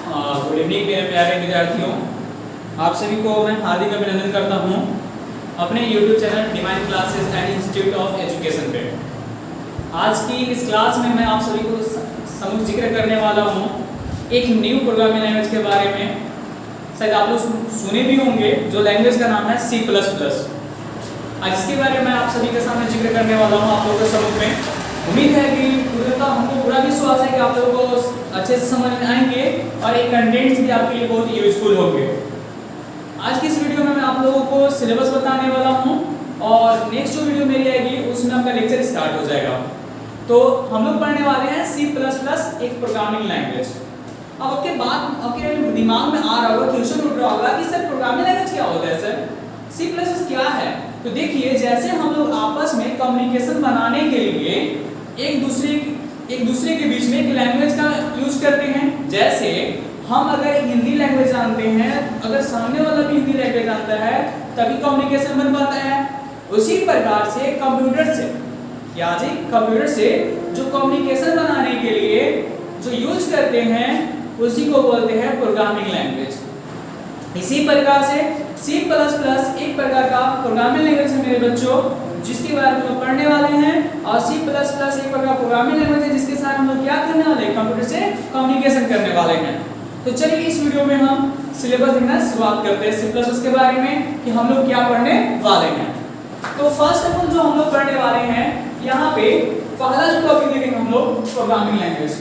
Good evening मेरे प्यारे विद्यार्थियों। आप सभी को मैं हार्दिक अभिनंदन करता हूं अपने YouTube channel divine classes and institute of education पे। आज की इस क्लास में मैं आप सभी को समूह जिक्र करने वाला हूं एक न्यू प्रोग्रामिंग लैंग्वेज के बारे में। शायद आप लोग सुने भी होंगे, जो लैंग्वेज का नाम है C++। आज इसके बारे में आप सभी के सामने जिक्र करने वाला हूं आप लोगों के समूह में। उम्मीद है कि हमको पूरा विश्वास है कि आप लोगों को अच्छे से समझ में आएंगे और एक कंटेंट्स भी आपके लिए बहुत यूजफुल होंगे। आज की इस वीडियो में मैं आप लोगों को सिलेबस बताने वाला हूं और नेक्स्ट जो वीडियो मेरी आएगी उसमें आपका लेक्चर स्टार्ट हो जाएगा। तो हम लोग पढ़ने वाले हैं C++, एक प्रोग्रामिंग लैंग्वेज। अब आपके दिमाग में आ रहा होगा, क्वेश्चन उठ रहा होगा कि सर प्रोग्रामिंग लैंग्वेज क्या होता है, सर C++ क्या है। तो देखिए, जैसे हम लोग आपस में कम्युनिकेशन बनाने के लिए एक दूसरे के बीच में एक लैंग्वेज का यूज करते हैं। जैसे हम अगर हिंदी लैंग्वेज जानते हैं, अगर सामने वाला भी हिंदी लैंग्वेज जानता है, तभी कम्युनिकेशन बन पाता है। उसी प्रकार से कंप्यूटर से जो कम्युनिकेशन बनाने के लिए जो यूज करते हैं उसी को बोलते हैं प्रोग्रामिंग लैंग्वेज। इसी प्रकार से C++ एक प्रकार का प्रोग्रामिंग लैंग्वेज है मेरे बच्चों, जिसके बारे में हम पढ़ने वाले हैं। और C++ एक प्रकार प्रोग्रामिंग लैंग्वेज है जिसके साथ हम लोग क्या करने वाले हैं, कंप्यूटर से कम्युनिकेशन करने वाले हैं। तो चलिए इस वीडियो में हम सिलेबस देखना शुरुआत करते हैं C++ के बारे में कि हम लोग क्या पढ़ने वाले हैं। तो फर्स्ट ऑफ ऑल जो हम लोग पढ़ने वाले हैं, यहाँ पे पहला जो टॉपिक देखेंगे हम लोग प्रोग्रामिंग लैंग्वेज।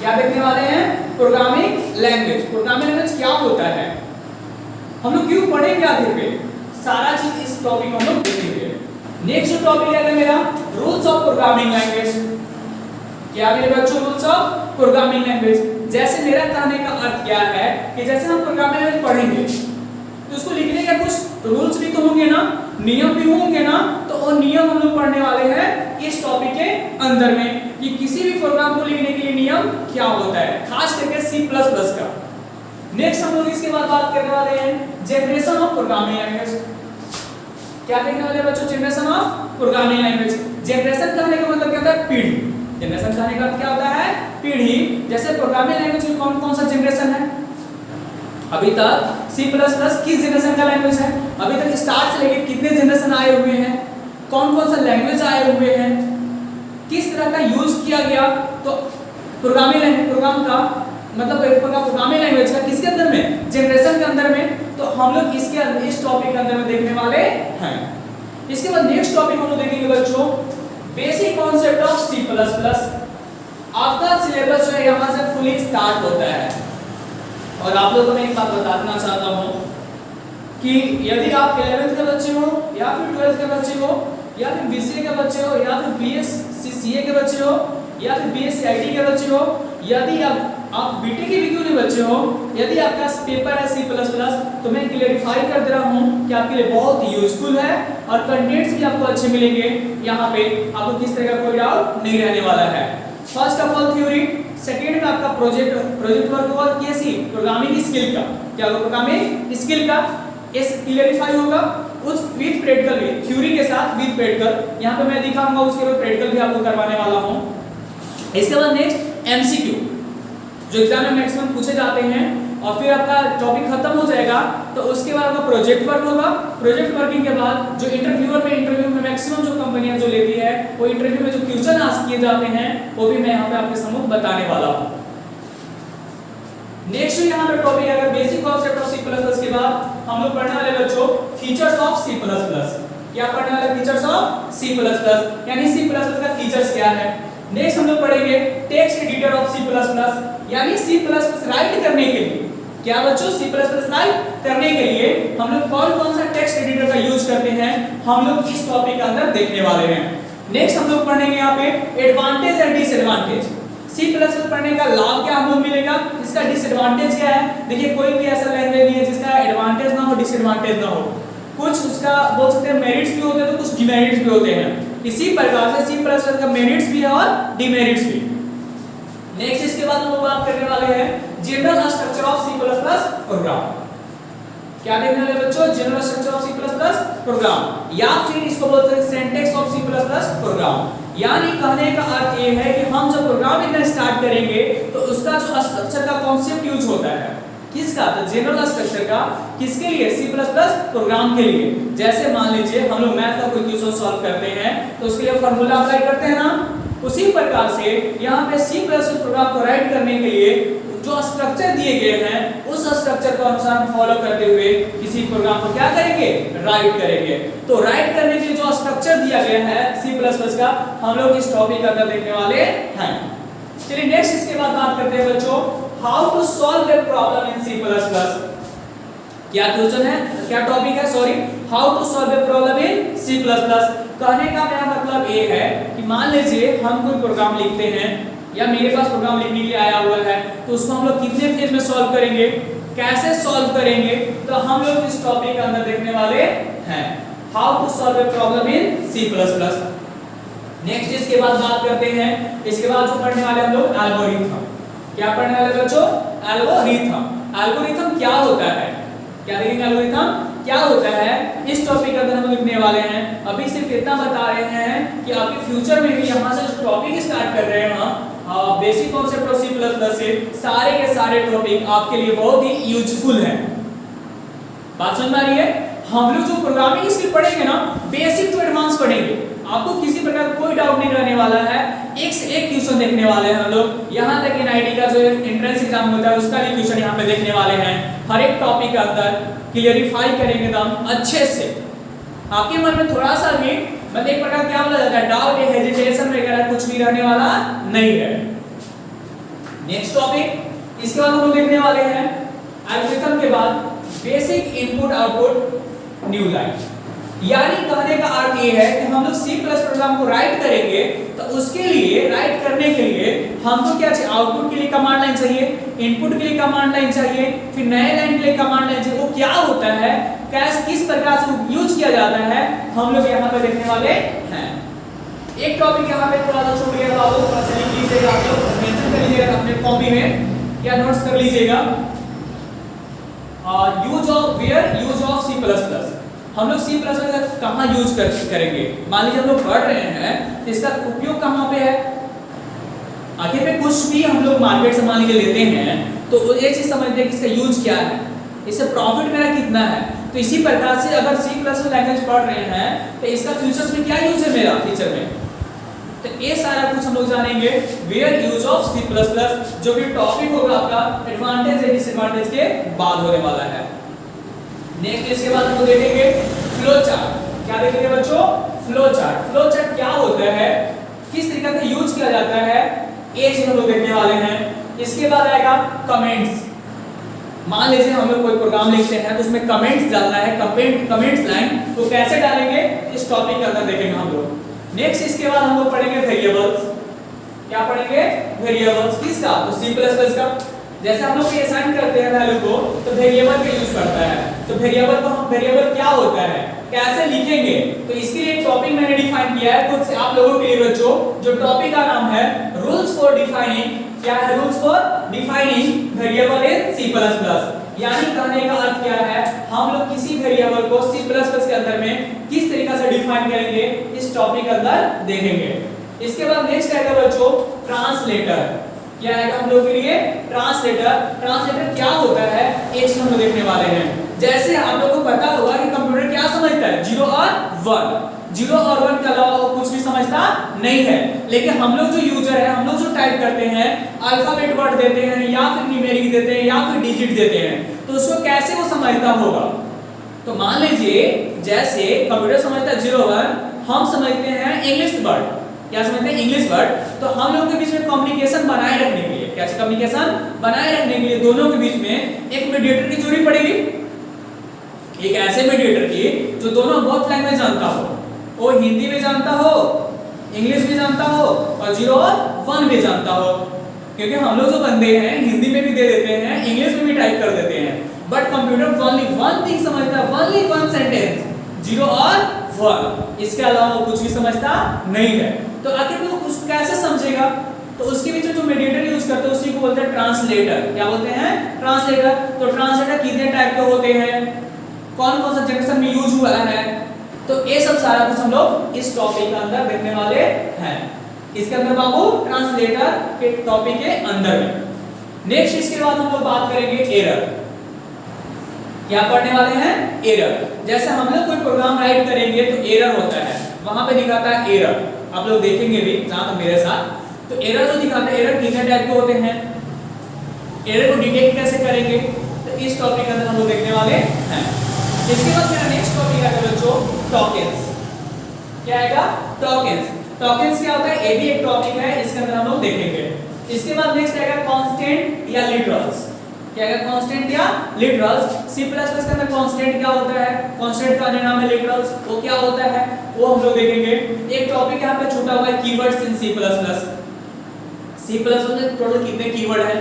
क्या देखने वाले हैं, प्रोग्रामिंग लैंग्वेज। प्रोग्रामिंग लैंग्वेज क्या होता है, हम लोग क्यों पढ़ेंगे, आगे पे सारा चीज इस टॉपिक में हम लोग देखेंगे। नेक्स्ट जो टॉपिक है मेरा, रूल्स ऑफ प्रोग्रामिंग लैंग्वेज। क्या मेरे बच्चों, रूल्स ऑफ प्रोग्रामिंग लैंग्वेज। जैसे मेरा कहने का अर्थ क्या है कि जैसे हम प्रोग्रामिंग लैंग्वेज पढ़ेंगे तो उसको लिखने का कुछ रूल्स भी तो होंगे ना, नियम भी होंगे ना। तो वो नियम हम लोग पढ़ने वाले हैं इस टॉपिक के अंदर में कि किसी भी प्रोग्राम को लिखने के लिए नियम क्या होता है, खास करके C++ का। नेक्स्ट हम लोग इसके बाद बात करने वाले हैं जनरेशन ऑफ प्रोग्रामिंग लैंग्वेज। क्या देखने वाले बच्चों, generation of programming language. Generation कहने का मतलब क्या होता है, पीढ़ी। जनरेशन कहने का क्या होता है, पीढ़ी। जैसे प्रोग्रामिंग लैंग्वेज में कौन कौन सा जनरेशन है, अभी तक C++ किस जनरेशन का लैंग्वेज है, अभी तक स्टार्ट से लेकर कितने जनरेशन आए हुए हैं, कौन कौन सा लैंग्वेज आए हुए हैं, किस तरह का यूज किया गया। तो प्रोग्राम का मतलब प्रोग्रामिंग लैंग्वेज का किसके अंदर में, जनरेशन के अंदर में। तो हम लोग इस टॉपिक के अंदर में देखने वाले हैं। इसके बाद नेक्स्ट टॉपिक हम लोग देखेंगे बच्चों, बेसिक कॉन्सेप्ट ऑफ C++। आपका सिलेबस जो है यहाँ से फुली स्टार्ट होता है। और आप लोगों को मैं एक बात बताना चाहता हूँ कि यदि आप 11th के बच्चे हो या फिर 12th के बच्चे हो या फिर BCA के बच्चे हो या फिर BSc CA के बच्चे हो या फिर BSc IT के बच्चे हो, यदि आप BTech के भी क्यों नहीं बच्चे हो, यदि आपका पेपर है C++, तो मैं क्लेरिफाई कर दे रहा हूँ कि आपके लिए बहुत यूजफुल है और कंटेंट्स भी आपको अच्छे मिलेंगे। यहाँ पे आपको किस तरह का कोई डाउट नहीं रहने वाला है। First of all theory, second में आपका प्रोजेक्ट वर्क होगा, कैसी प्रोग्रामिंग स्किल का, क्या होगा प्रोग्रामिंग स्किल का इस क्लेरिफाई होगा उस विद प्रैक्टिकल भी, थ्योरी के साथ विद प्रैक्टिकल। यहाँ पे मैं दिखाऊंगा, उसके बाद प्रैक्टिकल भी आपको करवाने वाला हूँ। इसके बाद नेक्स्ट MCQ जो एग्जाम में मैक्सिमम पूछे जाते हैं और फिर आपका टॉपिक खत्म हो जाएगा। तो उसके बाद आपका प्रोजेक्ट वर्क होगा। प्रोजेक्ट वर्किंग के बाद जो इंटरव्यू में मैक्सिमम जो कंपनियां जो लेती है, वो इंटरव्यू में जो क्वेश्चन आस्क किए जाते हैं वो भी मैं यहाँ पे आपके सम्मुख बताने वाला हूँ। नेक्स्ट यहाँ पे टॉपिक अगर बेसिक कॉन्सेप्ट ऑफ C++ के बाद हम लोग पढ़ने वाले बच्चों फीचर्स ऑफ C++। क्या पढ़ने वाले, फीचर्स ऑफ C++, यानी C++ का फीचर्स क्या है। नेक्स्ट हम लोग पढ़ेंगे टेक्स्ट एडिटर ऑफ C++, यानी C++ राइट करने के लिए, क्या बच्चों, C++ राइट करने के लिए हम लोग कौन कौन सा टेक्स्ट एडिटर का यूज करते हैं, हम लोग इस टॉपिक के अंदर देखने वाले हैं। नेक्स्ट हम लोग पढ़ेंगे यहाँ पे एडवांटेज एंड डिसएडवांटेज। C++ पढ़ने का लाभ क्या हम लोग मिलेगा, इसका डिसएडवांटेज क्या है। देखिए, कोई भी ऐसा लैंग्वेज नहीं है जिसका एडवांटेज ना हो, डिसएडवांटेज ना हो। कुछ उसका बोल सकते हैं मेरिट्स भी होते हैं तो कुछ डिमेरिट्स भी होते हैं। इसी प्रकार से C++ का मेरिट्स भी है और डिमेरिट्स भी। नेक्स्ट इसके बाद हम लोग बात करने वाले हैं general structure of C++ program. क्या देखने वाले बच्चों, general structure of C++ program, या फिर इसको बोलते हैं सिंटैक्स ऑफ C++ प्रोग्राम। यानी कहने का अर्थ ये है कि हम जब प्रोग्राम लिखना स्टार्ट करेंगे तो उसका जो स्ट्रक्चर का कॉन्सेप्ट यूज होता है, किसका, तो जनरल स्ट्रक्चर का, किसके लिए, C++ प्रोग्राम के लिए। जैसे मान लीजिए हम लोग मैथ का कोई क्वेश्चन सॉल्व करते हैं तो उसके लिए फार्मूला अप्लाई करते हैं ना, उसी प्रकार से यहाँ पे C++ प्रोग्राम को राइट करने के लिए जो स्ट्रक्चर दिए गए हैं उस स्ट्रक्चर को अनुसार फॉलो करते हुए किसी प्रोग्राम को क्या करेंगे, राइट करेंगे। तो राइट करने के लिए जो स्ट्रक्चर दिया गया है C++ का, हम लोग इस टॉपिक का अंदर देखने वाले हैं। चलिए नेक्स्ट इसके बाद बात करते हैं बच्चों, how to solve a problem in C++। क्या क्वेश्चन है, क्या टॉपिक है, sorry, how to solve a problem in C++। कहने का मेरा मतलब ये है कि मान लीजिए हम कोई प्रोग्राम लिखते हैं या मेरे पास प्रोग्राम लिखने के लिए आया हुआ है, तो उसको हम लोग कितने फेज में सॉल्व करेंगे, कैसे सॉल्व करेंगे, तो हम लोग इस टॉपिक के अंदर देखने वाले हैं, how to solve a problem in C++। Next इसके बाद बात करते हैं, इसके बाद जो पढ़ने वाले हम लोग एल्गोरिथम। क्या पढ़ने वाले बच्चों, एल्गोरिथम। एल्गोरिथम क्या होता है, क्या देखेंगे, एल्गोरिथम क्या होता है, इस टॉपिक के अंदर हम लिखने वाले हैं। अभी सिर्फ इतना बता रहे हैं कि आपके फ्यूचर में भी यहाँ से जो टॉपिक स्टार्ट कर रहे हैं हम बेसिक कॉन्सेप्ट ऑफ C++ से सारे के सारे टॉपिक आपके लिए बहुत ही यूजफुल है। बात समझ में आ रही है। हम लोग जो प्रोग्रामिंग स्किल पढ़ेंगे ना, बेसिक टू एडवांस पढ़ेंगे, आपको किसी प्रकार कोई डाउट नहीं रहने वाला है। एक से एक क्वेश्चन देखने वाले हैं हम लोग, यहाँ तक NIT का जो एंट्रेंस एग्जाम होता है उसका भी क्वेश्चन यहाँ पे देखने वाले हैं। हर एक टॉपिक के अंदर क्लियरिफाई करेंगे तो हम अच्छे से, आपके मन में थोड़ा सा भी मतलब एक प्रकार क्या बोला जाता है, डाउट या हेजिटेशन वगैरह कुछ भी रहने वाला नहीं है। नेक्स्ट टॉपिक, इसके बाद हम लोग देखने वाले हैं एल्गोरिथम के बाद basic input output new line. यानी कहने का अर्थ ये है कि हम लोग C+ प्रोग्राम को राइट करेंगे तो उसके लिए, राइट करने के लिए हमको क्या चाहिए, आउटपुट के लिए कमांड लाइन चाहिए, इनपुट के लिए कमांड लाइन चाहिए, फिर नए लाइन के लिए कमांड लाइन चाहिए। वो क्या होता है, कैसे, किस प्रकार से यूज किया जाता है, हम लोग यहाँ पर देखने वाले हैं। एक टॉपिक यहाँ पे थोड़ा सा छूट गया तो आप लोग लिख लीजिएगा, आप लोग मेंशन कर लीजिएगा अपने कॉपी में या नोट्स कर लीजिएगा। Use of, where use of C++। हम लोग C++ कहाँ यूज करेंगे, मान लीजिए हम लोग पढ़ रहे हैं तो इसका उपयोग कहाँ पे है। आखिर में कुछ भी हम लोग मार्केट से मान लीजिए लेते हैं तो ये चीज समझते हैं कि इसका यूज क्या है, इससे प्रॉफिट मेरा कितना है। तो इसी प्रकार से अगर C++ लैंग्वेज पढ़ रहे हैं तो इसका फ्यूचर्स में क्या यूज है मेरा फ्यूचर में, तो ये सारा कुछ हम लोग जानेंगे। वेयर यूज ऑफ C++, जो भी टॉपिक होगा आपका एडवांटेज एंड डिसएडवांटेज के बाद होने वाला है। नेक्स्ट इसके बाद हम देखेंगे फ्लो चार्ट। क्या देखेंगे बच्चों, फ्लो चार्ट। फ्लो चार्ट क्या होता है, किस तरीके से यूज किया जाता है, ये चीज हम लोग देखने वाले हैं। इसके बाद आएगा कमेंट्स। मान लीजिए हम लोग कोई प्रोग्राम लिखते हैं तो उसमें कमेंट्स डालना है, कमेंट्स लाइन, तो कैसे डालेंगे इस टॉपिक के अंदर देखेंगे हम लोग। नेक्स्ट इसके बाद हम लोग पढ़ेंगे वेरिएबल्स। क्या पढ़ेंगे, वेरिएबल्स। किसका, तो C++ का। जैसे हम लोग असाइन करते हैं वैल्यू को तो वेरिएबल का यूज करता है, तो वेरिएबल को हम, वेरिएबल क्या होता है, कैसे लिखेंगे, तो इसके लिए एक टॉपिक मैंने डिफाइन किया है खुद से आप लोगों के लिए बच्चों। जो टॉपिक का नाम है रूल्स फॉर डिफाइनिंग, क्या है, rules for defining variable in C++। यानी कहने का अर्थ क्या है, हम लोग किसी वेरिएबल को C++ के अंदर में किस तरीके से डिफाइन करेंगे इस टॉपिक के अंदर देखेंगे। इसके बाद नेक्स्ट आएगा बच्चों ट्रांसलेटर। क्या है हम लोग के लिए, ट्रांसलेटर। ट्रांसलेटर क्या होता है, एक चीज हम लोग देखने वाले हैं। जैसे आप लोगों को पता होगा कि कंप्यूटर क्या समझता है, 0 और 1। 0 और 1 के अलावा वो कुछ भी समझता नहीं है। लेकिन हम लोग जो यूजर है, हम लोग जो टाइप करते हैं, अल्फाबेट वर्ड देते हैं या फिर न्यूमेरिक देते हैं या फिर डिजिट देते हैं, तो उसको कैसे वो समझता होगा। तो मान लीजिए जैसे कंप्यूटर समझता है 0 1, हम समझते हैं इंग्लिश वर्ड। क्या समझते हैं, इंग्लिश वर्ड। तो हम लोगों के बीच में कम्युनिकेशन बनाए रखने के लिए, कैसे कम्युनिकेशन बनाए रखने के लिए दोनों के बीच में एक मीडिएटर की जरूरत पड़ेगी। एक ऐसे मीडिएटर की जो दोनों बहुत लैंग्वेज जानता हो, वो हिंदी भी जानता हो, इंग्लिश भी जानता हो और 0 और 1 भी जानता हो। क्योंकि हम लोग जो बंदे हैं हिंदी में भी दे देते हैं, इंग्लिश में भी टाइप कर देते हैं, but computer only one thing समझता है, ओनली वन सेंटेंस, 0 और 1। इसके अलावा वो कुछ भी समझता नहीं है। तो आखिर वो कुछ कैसे समझेगा, तो उसके बीच में जो मीडिएटर यूज करते हैं उसी को बोलते हैं ट्रांसलेटर। क्या बोलते हैं, ट्रांसलेटर। तो ट्रांसलेटर कितने टाइप के होते हैं, कौन कौन सा जनरेशन में यूज हुआ है, तो ये सब सारा कुछ हम लोग इस टॉपिक के अंदर देखने वाले हैं। इसके अंदर बाबू ट्रांसलेटर के टॉपिक के अंदर में। नेक्स्ट इसके बाद हम लोग बात करेंगे एरर। क्या पढ़ने वाले हैं? एरर। जैसे हम लोग कोई प्रोग्राम राइट करेंगे तो एरर होता है, वहां पे दिखाता है एरर, आप लोग देखेंगे भी जहां तक मेरे साथ। तो एरर जो दिखाता है, एरर कितने टाइप के होते हैं, एरर को डिटेक्ट कैसे करेंगे, तो इस टॉपिक के अंदर हम लोग देखने वाले हैं। इसके बाद मेरा नेक्स्ट टॉपिक आएगा बच्चों टोकन्स। क्या आएगा? टोकन्स। टोकन्स क्या होता है? ये भी एक टॉपिक है, इसके अंदर हम लोग देखेंगे। इसके बाद नेक्स्ट आएगा कांस्टेंट या लिटरल्स। क्या आएगा? कांस्टेंट या लिटरल्स। सी प्लस प्लस के अंदर कांस्टेंट क्या होता है, कांस्टेंट का अन्य नाम है लिटरल्स, वो क्या होता है वो हम लोग देखेंगे। एक टॉपिक यहाँ पे छूटा हुआ है keywords in C plus plus. C plus में टोटल कितने कीवर्ड है,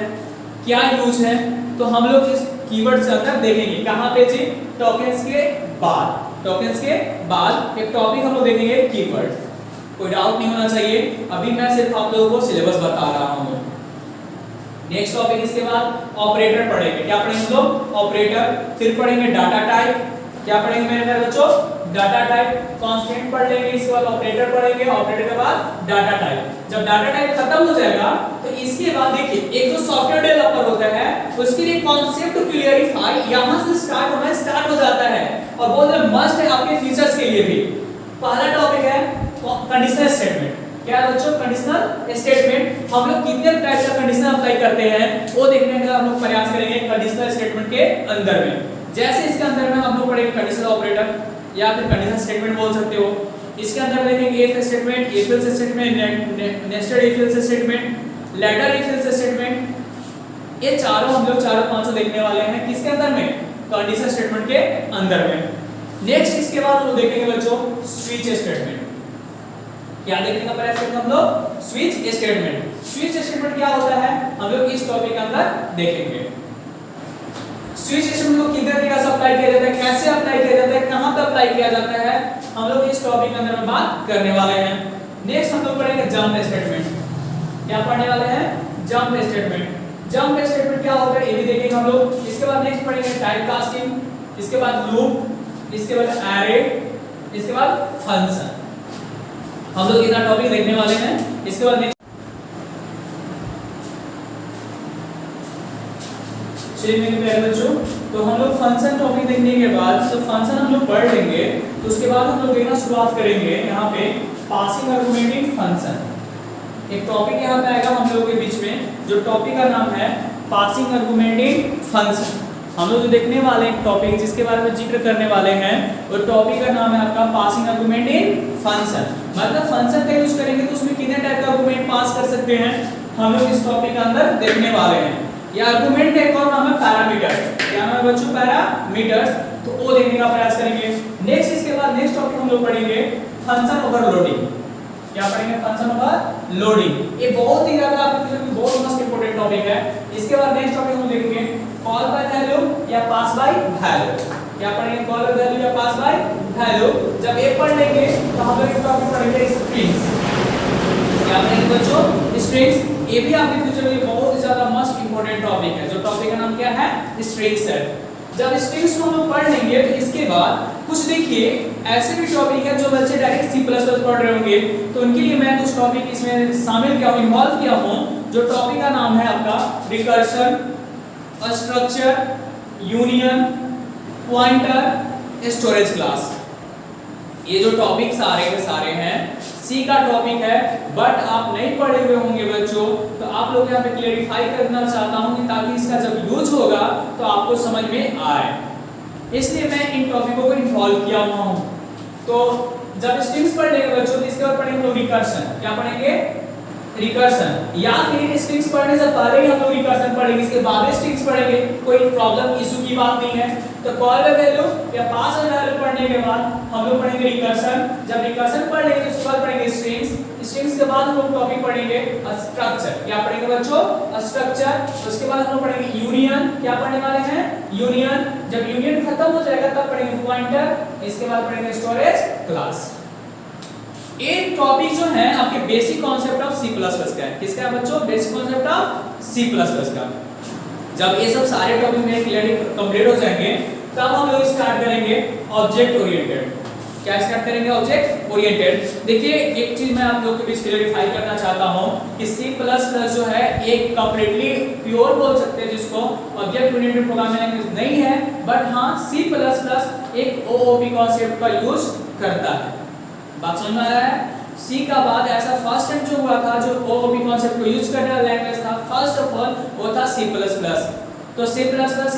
क्या यूज है, तो हम लोग इस कीवर्ड से अंदर देखेंगे। कहां पे जी? टोकन्स के बाद। टोकन्स के बाद एक टॉपिक हम लोग देखेंगे कीवर्ड। कोई डाउट नहीं होना चाहिए, अभी मैं सिर्फ आप लोगों को सिलेबस बता रहा हूं। नेक्स्ट टॉपिक इसके बाद ऑपरेटर पढ़ेंगे। क्या पढ़ेंगे हम लोग? ऑपरेटर। फिर पढ़ेंगे डाटा टाइप। क्या पढ़ेंगे मेरे प्यारे बच्चों? Data type. कांस्टेंट पढ़ लेंगे, इसके बाद ऑपरेटर पढ़ेंगे, ऑपरेटर के बाद डाटा टाइप। जब डाटा टाइप खत्म हो जाएगा तो इसके बाद देखिए एक जो सॉफ्टवेयर डेवलपर होता है उसके लिए कॉन्सेप्ट क्लियरिफाई यहां से स्टार्ट हो जाता है और बहुत मस्ट है आपके फीचर्स के लिए भी। पहला टॉपिक है कंडीशनल स्टेटमेंट। क्या है बच्चों? Conditional statement. हम लोग कितने टाइप का कंडीशन अप्लाई करते हैं वो देखने का हम लोग प्रयास करेंगे कंडीशनल स्टेटमेंट के अंदर में। जैसे इसके अंदर में हम लोग पढ़ेंगे कंडीशनल ऑपरेटर या फिर कंडीशनल स्टेटमेंट बोल सकते हो। इसके अंदर देखेंगे if statement, if else statement, nested if else statement, ladder if else statement. ये चारों हम लोग पांचों देखने वाले हैं किसके अंदर में? कंडीशनल स्टेटमेंट के अंदर में। नेक्स्ट इसके बाद हम लोग देखेंगे बच्चों स्विच स्टेटमेंट। क्या देखने का प्रयास करेंगे हम लोग? Switch statement. स्विच स्टेटमेंट क्या होता है हम लोग इस टॉपिक के अंदर देखेंगे। स्विच स्टेटमेंट को कितने तरीके से अप्लाई किया जाता है, कैसे अप्लाई किया जाता है, कहां पे अप्लाई किया जाता है, हम लोग इस टॉपिक के अंदर में बात करने वाले हैं। नेक्स्ट हम लोग पढ़ेंगे जंप स्टेटमेंट। क्या पढ़ने वाले हैं? Jump statement. जंप स्टेटमेंट क्या होता है ये भी देखेंगे हम लोग। इसके बाद नेक्स्ट पढ़ेंगे टाइप कास्टिंग, इसके बाद लूप, इसके बाद एरे, इसके बाद फंक्शन। हम लोग इतना टॉपिक देखने वाले हैं। इसके बाद चलिए मेरे प्यारे बच्चों, तो हम लोग फंक्शन टॉपिक देखने के बाद तो फंक्शन हम लोग पढ़ लेंगे, तो उसके बाद हम लोग देखना शुरुआत करेंगे यहाँ पे पासिंग आर्गुमेंटिंग फंक्शन। एक टॉपिक यहाँ पे आएगा हम लोगों के बीच में, जो टॉपिक का नाम है पासिंग आर्गुमेंटिंग फंक्शन। हम लोग जो देखने वाले एक टॉपिक जिसके बारे में जिक्र करने वाले हैं वो टॉपिक का नाम है आपका पासिंग आर्गुमेंटिंग फंक्शन। मतलब फंक्शन का यूज करेंगे तो उसमें कितने टाइप का आर्गुमेंट पास कर सकते हैं हम लोग इस टॉपिक के अंदर देखने वाले हैं। या आर्गुमेंट का एक और नाम है पैरामीटर्स। क्या नाम है बच्चों? पैरामीटर्स। तो वो देखने का प्रयास करेंगे। नेक्स्ट इसके बाद नेक्स्ट टॉपिक हम लोग पढ़ेंगे फंक्शन ओवरलोडिंग। क्या पढ़ेंगे? Function overloading. ये बहुत ही ज्यादा आपके लिए बहुत मोस्ट इंपोर्टेंट टॉपिक है। इसके बाद नेक्स्ट टॉपिक हम देखेंगे कॉल बाय वैल्यू या पास बाय वैल्यू। क्या पढ़ेंगे? कॉल बाय वैल्यू या पास बाय वैल्यू। जब ये पढ़ लेंगे तो हम लोग एक टॉपिक पढ़ेंगे स्ट्रिंग्स। क्या पढ़ेंगे बच्चों? स्ट्रिंग्स। ये भी आपके फ्यूचर में बहुत ज्यादा मस्ट इंपोर्टेंट टॉपिक है। जो टॉपिक का नाम क्या है? स्ट्रिंग्स है। जब स्ट्रिंग्स को हम लोग पढ़ लेंगे तो इसके बाद कुछ देखिए ऐसे भी टॉपिक है जो बच्चे डायरेक्ट सी प्लस प्लस पढ़ रहे होंगे तो उनके लिए मैं कुछ टॉपिक इसमें शामिल किया हूं, इन्वॉल्व किया हूं। जो टॉपिक का नाम है आपका recursion, structure, union, pointer, storage class. ये जो टॉपिक सारे के सारे हैं सी का टॉपिक है, बट आप नहीं पढ़े हुए होंगे बच्चों, तो आप लोग यहाँ पे क्लेरिफाई करना चाहता हूँ कि ताकि इसका जब यूज होगा तो आपको समझ में आए, इसलिए मैं इन टॉपिकों को इन्वॉल्व किया हुआ हूँ। तो जब स्ट्रिंग्स पढ़ लेंगे बच्चों तो इसके बाद पढ़ेंगे रिकर्शन। क्या पढ़ेंगे? रिकर्शन। या फिर स्ट्रिंग्स पढ़ने से पहले ही हम लोग रिकर्शन पढ़ेंगे, इसके बाद स्ट्रिंग्स पढ़ेंगे, कोई प्रॉब्लम इशू की बात नहीं है। तो कॉल बाय वैल्यू या पास बाय वैल्यू पढ़ने के बाद हम लोग पढ़ेंगे रिकर्शन। जब रिकर्शन पढ़ लेंगे उसके बाद पढ़ेंगे स्ट्रिंग्स। स्ट्रिंग्स के बाद हम लोग टॉपिक पढ़ेंगे स्ट्रक्चर। क्या पढ़ेंगे बच्चों? स्ट्रक्चर। उसके बाद हम लोग पढ़ेंगे यूनियन। क्या पढ़ने वाले हैं? यूनियन। जब यूनियन खत्म हो जाएगा तब पढ़ेंगे पॉइंटर। इसके बाद पढ़ेंगे स्टोरेज क्लास। एक टॉपिक जो है आपके basic concept of C plus plus का है। किसका है बच्चों? Basic concept of C plus plus का। जब ये सब सारे टॉपिक मेरे क्लियरली कंप्लीट हो जाएंगे तब हम लोग स्टार्ट करेंगे ऑब्जेक्ट ओरिएंटेड। क्या स्टार्ट करेंगे? Object oriented. देखिए एक चीज मैं आप लोग के बीच क्लियरिफाई करना चाहता हूं कि C++ जो है एक कंप्लीटली प्योर बोल सकते हैं जिसको ऑब्जेक्ट ओरिएंटेड प्रोग्रामिंग लैंग्वेज नहीं है, बट हां C++ एक OOP कॉन्सेप्ट का यूज करता है। बात समझ में आ रहा है? C का बाद ऐसा फर्स्ट टाइम जो हुआ था जो OOP कॉन्सेप्ट को यूज करने वाला लैंग्वेज था, फर्स्ट ऑफ ऑल वो था C++। तो C++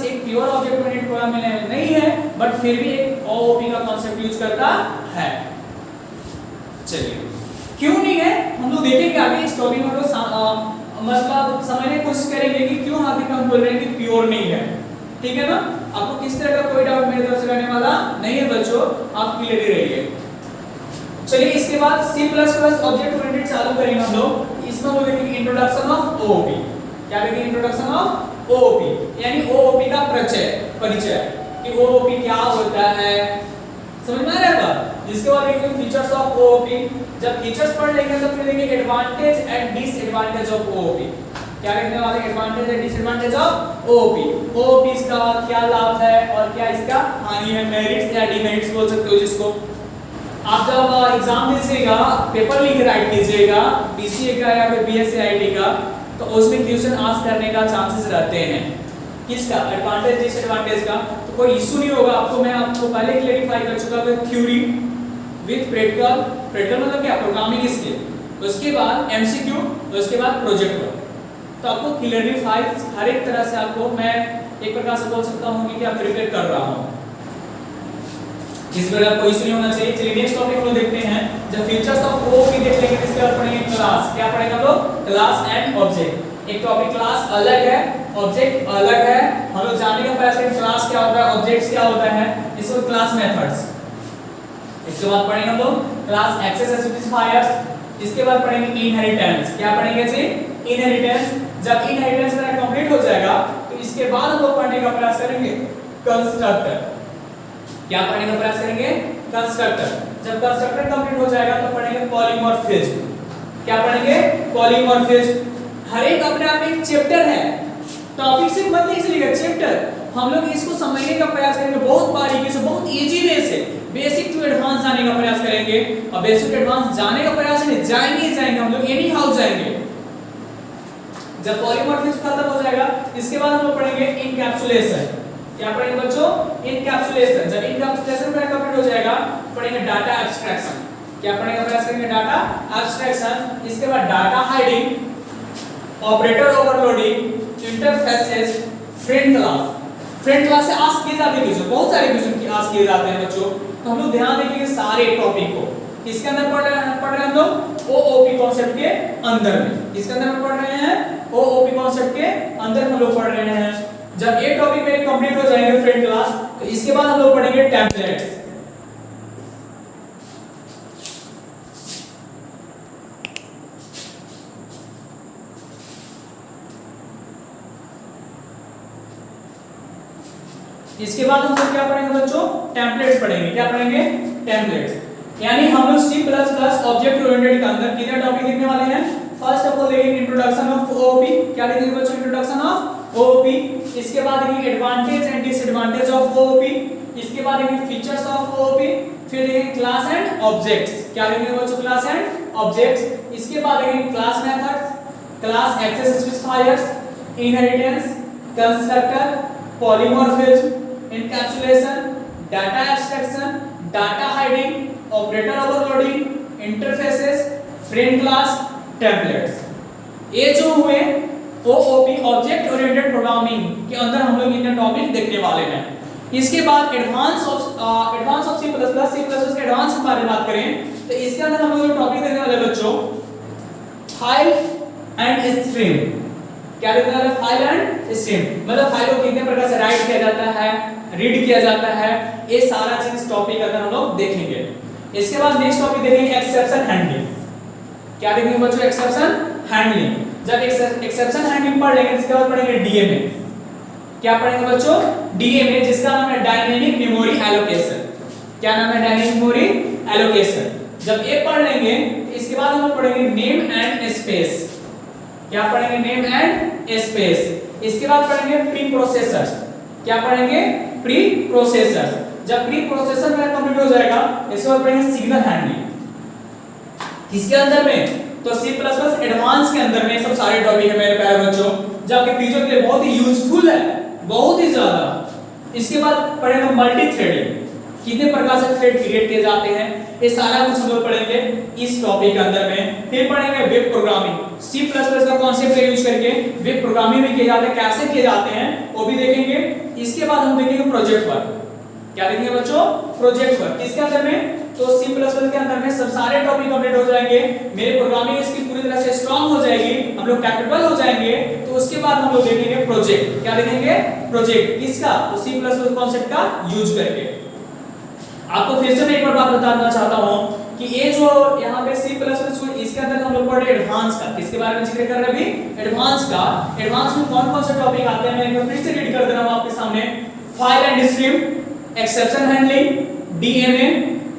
एक pure object oriented programming language नहीं है, बट फिर भी एक OOP का कॉन्सेप्ट यूज करता है। चलिए क्यों नहीं है हम लोग देखेंगे आगे इस टॉपिक में, मतलब समझने की कोशिश करेंगे कि क्यों आखिर हम बोल रहे हैं कि प्योर नहीं है। ठीक है ना? आपको किस तरह का कोई डाउट मेरे तरफ से रहने वाला नहीं है बच्चों, आप क्लियर ही रहिए। चलिए इसके बाद C++ ऑब्जेक्ट ओरिएंटेड चालू करेंगे हम लोग। इसमें हम लोग देखेंगे इंट्रोडक्शन ऑफ OOP। क्या देखेंगे? इंट्रोडक्शन ऑफ OOP यानी OOP का परिचय कि OOP क्या होता है, समझ में आ रहा है? जिसके बाद देखेंगे फीचर्स ऑफ OOP। जब फीचर्स पढ़ लेंगे तो फिर देखेंगे advantage and disadvantage of OOP। क्या देखने वाले? Advantage and disadvantage of OOP। OOP इसका क्या लाभ है और क्या इसका हानि है, मेरिट्स या डिमेरिट्स बोल सकते हो जिसको। आप जब एग्जाम दीजिएगा, पेपर लिख राइट कीजिएगा BCA का या फिर BSc IT का, तो उसमें क्वेश्चन आस्क करने का चांसेस रहते हैं। किसका? एडवांटेज डिसएडवांटेज का। तो कोई इशू नहीं होगा आपको, मैं आपको पहले क्लेरिफाई कर चुका हूं थ्योरी विद प्रैक्टिकल। प्रैक्टिकल मतलब क्या? Programming skill. उसके बाद MCQ, उसके बाद प्रोजेक्ट वर्क। तो आपको क्लियरिफाई हर एक तरह से आपको मैं एक प्रकार से बोल सकता हूं कि क्या प्रिपेयर कर रहा हूं, इस बार कोई इशू नहीं होना चाहिए। चलिए नेक्स्ट टॉपिक हम देखते हैं। जब फीचर्स ऑफ OOP देख लेंगे इसके बाद पढ़ेंगे क्लास। क्या पढ़ेंगे हम लोग? Class and object. एक टॉपिक क्लास अलग है, ऑब्जेक्ट अलग है। हम लोग जानने का प्रयास करेंगे क्लास क्या होता है, ऑब्जेक्ट्स क्या होता है, इसको क्लास मेथड्स। इसके बाद पढ़ेंगे हम लोग क्लास एक्सेस एंड स्पेसिफायर्स। इसके बाद पढ़ेंगे इनहेरिटेंस। क्या पढ़ेंगे जी? इनहेरिटेंस। जब इनहेरिटेंस मेरा कंप्लीट हो जाएगा तो इसके बाद हम लोग पढ़ने का प्रयास करेंगे कंस्ट्रक्टर। क्या पढ़ने का प्रयास करेंगे? कंस्ट्रक्टर। जब कंस्ट्रक्टर कंप्लीट हो जाएगा तो पढ़ेंगे पॉलीमॉर्फिज्म। क्या पढ़ेंगे? पॉलीमॉर्फिज्म। हर एक अपने आप में एक चैप्टर है, टॉपिक से मत नहीं चलेगा, चैप्टर। हम लोग इसको समझने का प्रयास करेंगे बहुत बारीकी से, बहुत इजी वे से, बेसिक टू एडवांस जाने का प्रयास करेंगे। और बेसिक टू एडवांस जाने का प्रयास नहीं, जाएंगे हम लोग एनी हाउ जाएंगे। जब पॉलीमॉर्फिज्म खत्म हो जाएगा इसके बाद हम लोग पढ़ेंगे इनकैप्सुलेशन। क्या पढ़ेंगे बच्चों? इनकैप्सुलेशन। जब इनकैप्सुलेशन पूरा कंप्लीट हो जाएगा पढ़ेंगे डाटा एब्स्ट्रैक्शन। क्या पढ़ने का प्रयास करेंगे? Data abstraction. इसके बाद data hiding, operator overloading, interfaces, friend class. Friend class से आस्क किए जाते हैं क्वेश्चन, बहुत सारे क्वेश्चन की आस्क किए जाते हैं बच्चों। तो हम लोग ध्यान देंगे सारे टॉपिक को। किसके अंदर पढ़ रहे हैं हम लोग? OOP कॉन्सेप्ट के अंदर में। किसके अंदर हम पढ़ रहे हैं? OOP कॉन्सेप्ट के अंदर हम लोग पढ़ रहे हैं। जब ये टॉपिक मेरे कंप्लीट हो जाएंगे फ्रेंड क्लास, तो इसके बाद हम लोग पढ़ेंगे टेम्पलेट्स। इसके बाद हम लोग क्या पढ़ेंगे बच्चों? टेम्पलेट्स पढ़ेंगे। क्या पढ़ेंगे? टेम्पलेट्स। यानी हम लोग C++ ऑब्जेक्ट ओरिएंटेड के अंदर कितने टॉपिक देखने वाले हैं? फर्स्ट ऑफ ऑल देखेंगे इंट्रोडक्शन ऑफ OOP। क्या देखेंगे बच्चों? Introduction of OOP। इसके बाद देखेंगे advantage and disadvantage of OOP। इसके बाद देखेंगे फीचर्स ऑफ OOP। फिर देखेंगे क्लास एंड ऑब्जेक्ट्स। क्या देखेंगे बच्चों? Class and objects. इसके बाद देखेंगे class methods, class access specifiers, inheritance, constructor, polymorphism, encapsulation, data abstraction, data hiding, operator overloading, interfaces, friend class, templates. ये जो हुए OOP ऑब्जेक्ट ओरिएंटेड प्रोग्रामिंग के अंदर हम लोग इनके टॉपिक देखने वाले हैं। इसके बाद एडवांस ऑफ C++ के एडवांस के बारे में बात करें तो इसके अंदर हम लोग टॉपिक देखने वाले बच्चों फाइल एंड स्ट्रीम। क्या देखने वाले? File and stream. मतलब फाइल को कितने प्रकार से राइट किया जाता है, रीड किया जाता है, ये सारा चीज टॉपिक अंदर हम लोग देखेंगे। इसके बाद नेक्स्ट टॉपिक देखेंगे एक्सेप्शन हैंडलिंग। क्या देखेंगे बच्चों? Exception handling. जब एक्सेप्शन हैंडलिंग पढ़ लेंगे इसके बाद पढ़ेंगे DMA। क्या पढ़ेंगे बच्चों? DMA, जिसका नाम है डायनेमिक मेमोरी एलोकेशन। क्या नाम है? Dynamic memory allocation. जब ये पढ़ लेंगे इसके बाद हम लोग पढ़ेंगे नेम एंड स्पेस। क्या पढ़ेंगे? Name and space. इसके बाद पढ़ेंगे प्री प्रोसेसर्स। क्या पढ़ेंगे? Pre processors. जब प्री प्रोसेसर मेरा कंप्लीट हो जाएगा इसके बाद पढ़ेंगे सिग्नल हैंडलिंग। किसके अंदर में? तो C++ एडवांस के अंदर में सब सारे टॉपिक है मेरे प्यारे बच्चों, जो आपके फ्यूचर के लिए बहुत ही यूजफुल है, बहुत ही ज्यादा। इसके बाद पढ़ेंगे मल्टी थ्रेडिंग, कितने प्रकार से थ्रेड क्रिएट किए जाते हैं, ये सारा कुछ हम लोग पढ़ेंगे इस टॉपिक के अंदर में। फिर पढ़ेंगे वेब प्रोग्रामिंग, C++ का कॉन्सेप्ट यूज करके वेब प्रोग्रामिंग भी किए जाते हैं, कैसे किए जाते हैं वो भी देखेंगे। इसके बाद हम देखेंगे प्रोजेक्ट वर्क। क्या देखेंगे बच्चों? Project work. किसके अंदर में? तो C++ के अंदर में सब सारे टॉपिक कंप्लीट हो जाएंगे, मेरे प्रोग्रामिंग स्किल पूरी तरह से स्ट्रांग हो जाएगी, हम लोग कैपेबल हो जाएंगे। तो उसके बाद हम लोग देखेंगे प्रोजेक्ट। क्या देखेंगे? प्रोजेक्ट। किसका? तो C++ कॉन्सेप्ट का यूज करके। आपको फिर से मैं एक बार बात बताना चाहता हूं कि ये जो यहाँ पे C++ इसके अंदर हम लोग पढ़ रहे हैं एडवांस का। किसके बारे में जिक्र कर रहे हैं अभी? एडवांस का। एडवांस में कौन कौन से टॉपिक आते हैं मैं एक बार फिर से रीड कर दे रहा हूं आपके सामने। File and stream, exception handling, DMA,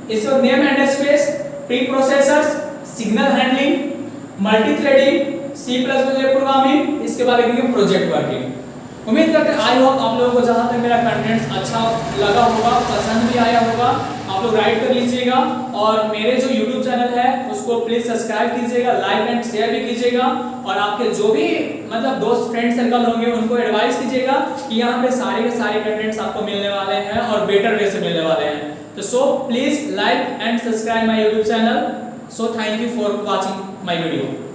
इसके बाद name and space, pre processors, signal handling, multi threading, C++ programming, इसके बाद देखेंगे प्रोजेक्ट वर्किंग। उम्मीद करते हैं आई होप आप लोगों को जहां तक मेरा कंटेंट अच्छा लगा होगा, पसंद भी आया होगा। आप लोग राइट कर लीजिएगा और मेरे जो YouTube चैनल है उसको प्लीज सब्सक्राइब कीजिएगा, लाइक एंड शेयर भी कीजिएगा और आपके जो भी मतलब दोस्त फ्रेंड सर्कल होंगे उनको एडवाइस कीजिएगा कि यहाँ पे सारे के सारे कंटेंट्स आपको मिलने वाले हैं और बेटर वे से मिलने वाले हैं। तो so please like and subscribe my YouTube channel. So thank you for watching my video.